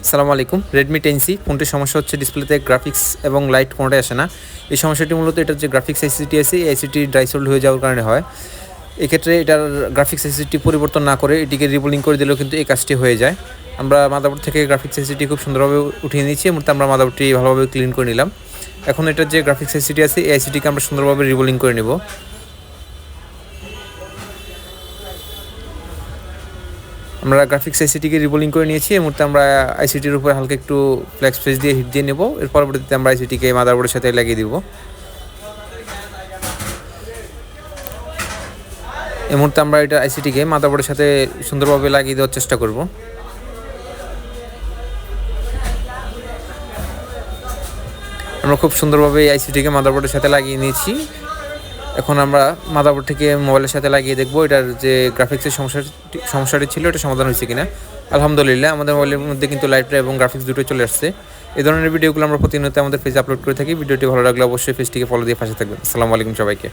আসসালামু আলাইকুম। Redmi 10C ফোনটির সমস্যা হচ্ছে ডিসপ্লেতে গ্রাফিক্স এবং লাইট কোনোটাই আসে না। এই সমস্যাটি মূলত এটার যে গ্রাফিক্স আইসিটি আছে এই আইসিটি ড্রাই সোল্ড হয়ে যাওয়ার কারণে হয়। এক্ষেত্রে এটার গ্রাফিক্স আইসিটি পরিবর্তন না করে এটিকে রিবোলিং করে দিলেও কিন্তু এই কাজটি হয়ে যায়। আমরা মাদারবোর্ড থেকে গ্রাফিক্স আইসিটি খুব সুন্দরভাবে উঠিয়ে নিয়েছি। এই মুহূর্তে আমরা মাদারবোর্ডটি ভালোভাবে ক্লিন করে নিলাম। এখন এটার যে গ্রাফিক্স আইসিটি আছে এই আইসিটিকে আমরা সুন্দরভাবে রিবোলিং করে নেব। আমরা গ্রাফিক্স আইসিটিকে রিবোলিং করে নিয়েছি। এই মুহূর্তে আমরা আইসিটির উপরে হালকা একটু ফ্ল্যাক্স পেজ দিয়ে হিট দিয়ে নেব। এর পরবর্তীতে আমরা আইসিটিকে মাদারবোর্ডের সাথে লাগিয়ে দিব। এই মুহূর্তে আমরা এটা আইসিটিকে মাদারবোর্ডের সাথে সুন্দরভাবে লাগিয়ে দেওয়ার চেষ্টা করব। আমরা খুব সুন্দরভাবে এই আইসিটিকে মাদারবোর্ডের সাথে লাগিয়ে নিয়েছি। এখন আমরা মাদারবোর্ড থেকে মোবাইলের সাথে লাগিয়ে দেখব এটার যে গ্রাফিক্সের সমস্যাটি ছিল এটা সমাধান হয়েছে কিনা। আলহামদুলিল্লাহ আমাদের মোবাইলের মধ্যে কিন্তু লাইট এবং গ্রাফিক্স দুটোই চলে আসছে। এই ধরনের ভিডিওগুলো আমরা প্রতিনিয়ত আমাদের পেজে আপলোড করে থাকি। ভিডিওটি ভালো লাগলে অবশ্যই পেজটিকে ফলো দিয়ে পাশে থাকবেন। আসসালামু আলাইকুম সবাইকে।